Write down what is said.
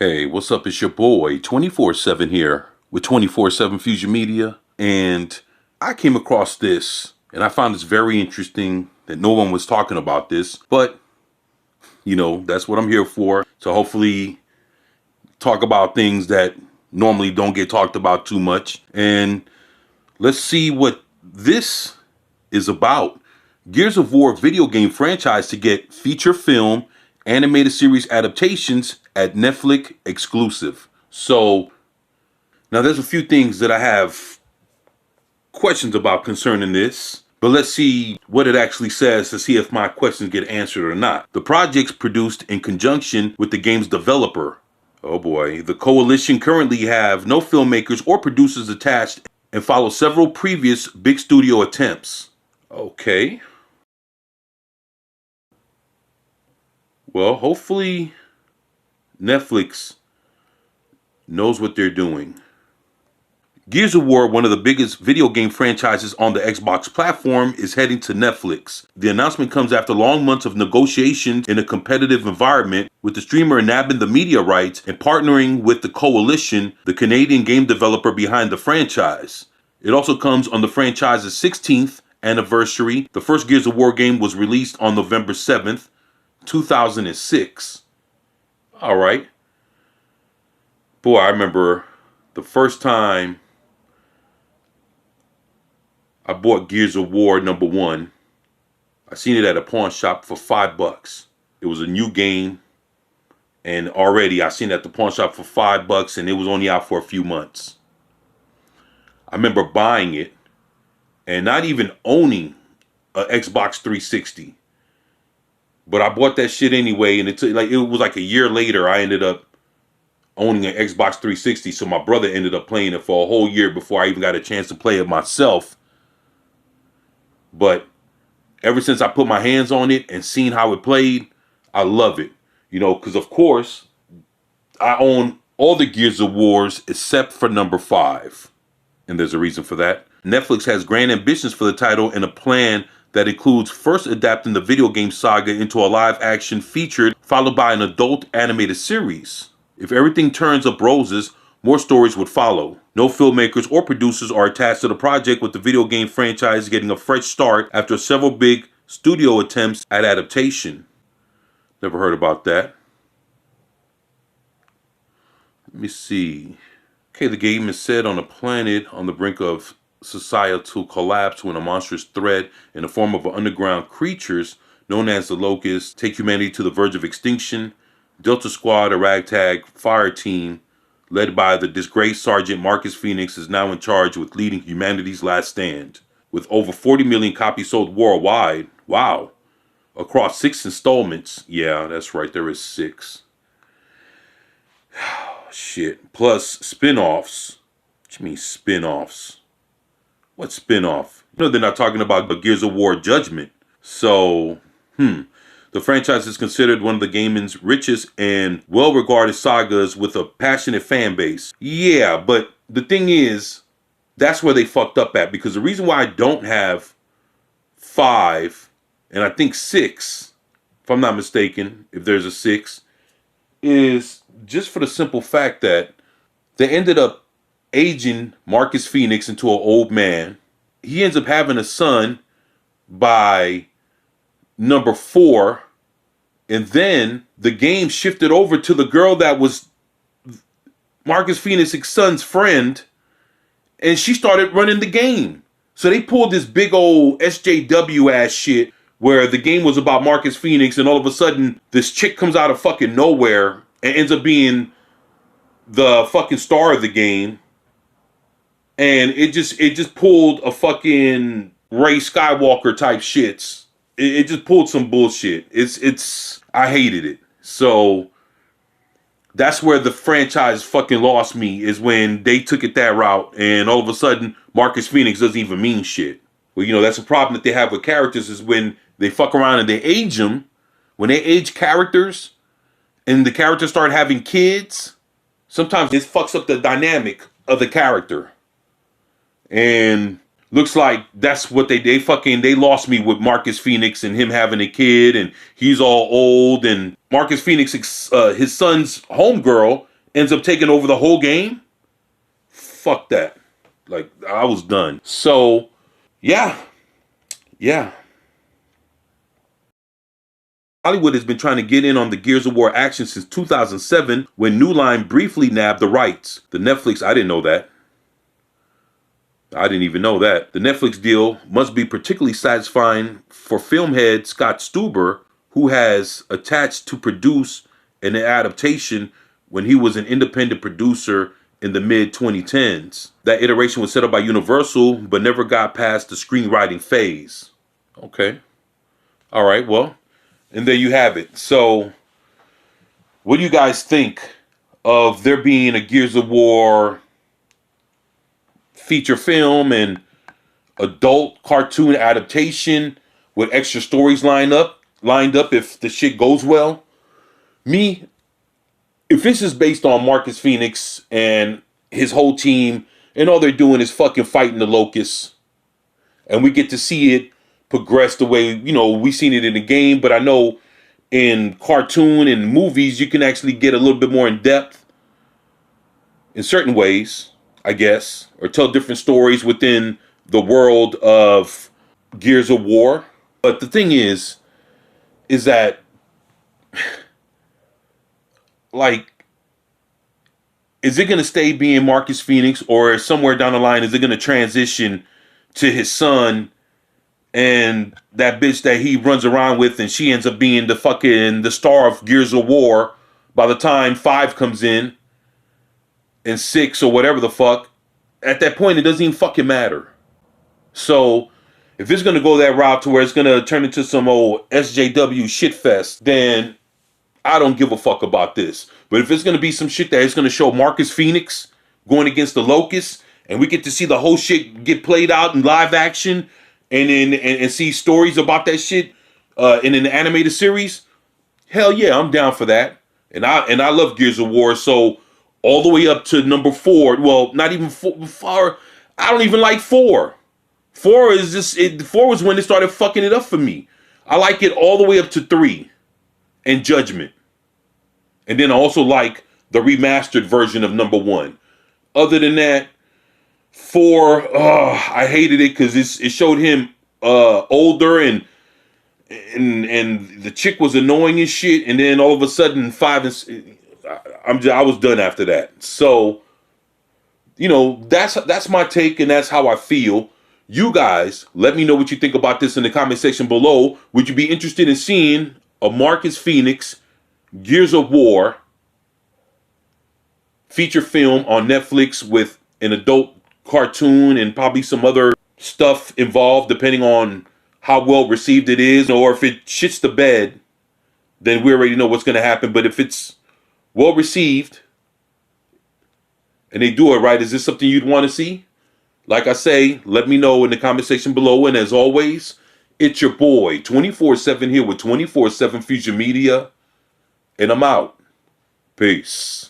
Hey, what's up? It's your boy 24/7 here with 24/7 Fusion Media. And I came across this and I found this very interesting that no one was talking about this. But, that's what I'm here for. So hopefully talk about things that normally don't get talked about too much. And let's see what this is about. Gears of War video game franchise to get feature film animated series adaptations at Netflix exclusive. So now there's a few things that I have questions about concerning this, but let's see what it actually says to see if my questions get answered or not. The project's produced in conjunction with the game's developer. Oh boy, the coalition currently have no filmmakers or producers attached and follow several previous big studio attempts. Okay. Well, hopefully Netflix knows what they're doing. Gears of War, one of the biggest video game franchises on the Xbox platform, is heading to Netflix. The announcement comes after long months of negotiations in a competitive environment, with the streamer nabbing the media rights and partnering with the Coalition, the Canadian game developer behind the franchise. It also comes on the franchise's 16th anniversary. The first Gears of War game was released on November 7th, 2006. All right. Boy, I remember the first time I bought Gears of War #1. I seen it at a pawn shop for $5. It was a new game, and already I seen it at the pawn shop for $5, and it was only out for a few months. I remember buying it and not even owning a Xbox 360, but I bought that shit anyway, and it was like a year later I ended up owning an Xbox 360, so my brother ended up playing it for a whole year before I even got a chance to play it myself. But ever since I put my hands on it and seen how it played, I love it. Because of course, I own all the Gears of Wars except for #5. And there's a reason for that. Netflix has grand ambitions for the title and a plan that includes first adapting the video game saga into a live-action feature, followed by an adult animated series. If everything turns up roses, more stories would follow. No filmmakers or producers are attached to the project, with the video game franchise getting a fresh start after several big studio attempts at adaptation. Never heard about that. Let me see. Okay, the game is set on a planet on the brink of societal collapse when a monstrous threat in the form of underground creatures known as the Locusts take humanity to the verge of extinction. Delta Squad, a ragtag fire team led by the disgraced Sergeant Marcus Phoenix, is now in charge with leading humanity's last stand. With over 40 million copies sold worldwide, wow, across 6 installments. Yeah, that's right, there is 6. Shit. Plus spin-offs. What you mean spin-offs? What spin-off? They're not talking about the Gears of War Judgment. So, the franchise is considered one of the gaming's richest and well-regarded sagas with a passionate fan base. Yeah, but the thing is, that's where they fucked up at, because the reason why I don't have 5, and I think 6, if I'm not mistaken, if there's a 6, is just for the simple fact that they ended up aging Marcus Phoenix into an old man. He ends up having a son by #4, and then the game shifted over to the girl that was Marcus Phoenix's son's friend, and she started running the game. So they pulled this big old SJW ass shit where the game was about Marcus Phoenix, and all of a sudden this chick comes out of fucking nowhere and ends up being the fucking star of the game. And it just pulled a fucking Rey Skywalker type shits. It just pulled some bullshit. I hated it. So that's where the franchise fucking lost me, is when they took it that route, and all of a sudden Marcus Phoenix doesn't even mean shit. Well, that's a problem that they have with characters, is when they fuck around and they age them. When they age characters and the characters start having kids, sometimes it fucks up the dynamic of the character. And looks like that's what they lost me with Marcus Phoenix and him having a kid, and he's all old, and Marcus Phoenix, his son's homegirl ends up taking over the whole game. Fuck that. Like, I was done. So, yeah. Yeah. Hollywood has been trying to get in on the Gears of War action since 2007 when New Line briefly nabbed the rights. The Netflix, I didn't know that. I didn't even know that. The Netflix deal must be particularly satisfying for film head Scott Stuber, who has attached to produce an adaptation when he was an independent producer in the mid-2010s. That iteration was set up by Universal, but never got past the screenwriting phase. Okay. All right, well, and there you have it. So, what do you guys think of there being a Gears of War feature film and adult cartoon adaptation with extra stories lined up if the shit goes well? Me, if this is based on Marcus Phoenix and his whole team and all they're doing is fucking fighting the locusts, and we get to see it progress the way, you know, we seen it in the game, but I know in cartoon and movies you can actually get a little bit more in depth in certain ways, I guess, or tell different stories within the world of Gears of War. But the thing is that, like, is it going to stay being Marcus Phoenix, or somewhere down the line is it going to transition to his son and that bitch that he runs around with, and she ends up being the star of Gears of War by the time 5 comes in and 6 or whatever the fuck? At that point, it doesn't even fucking matter. So if it's going to go that route to where it's going to turn into some old SJW shitfest, then I don't give a fuck about this. But if it's going to be some shit that is going to show Marcus Phoenix going against the Locusts, and we get to see the whole shit get played out in live action, and see stories about that shit in an animated series, hell yeah, I'm down for that. And I love Gears of War, so all the way up to number 4. Well, not even 4. I don't even like 4. 4 is just 4 was when they started fucking it up for me. I like it all the way up to 3 and Judgment. And then I also like the remastered version of number 1. Other than that, 4, I hated it because it showed him older and the chick was annoying as shit. And then all of a sudden 5 I was done after that. So, you know, that's my take and that's how I feel. You guys, let me know what you think about this in the comment section below. Would you be interested in seeing a Marcus Phoenix Gears of War feature film on Netflix with an adult cartoon and probably some other stuff involved depending on how well received it is? Or if it shits the bed, then we already know what's going to happen. But if it's well received and they do it right, is this something you'd want to see? Like I say, let me know in the comment section below. And as always, it's your boy 24/7 here with 24/7 Fusion Media, and I'm out. Peace.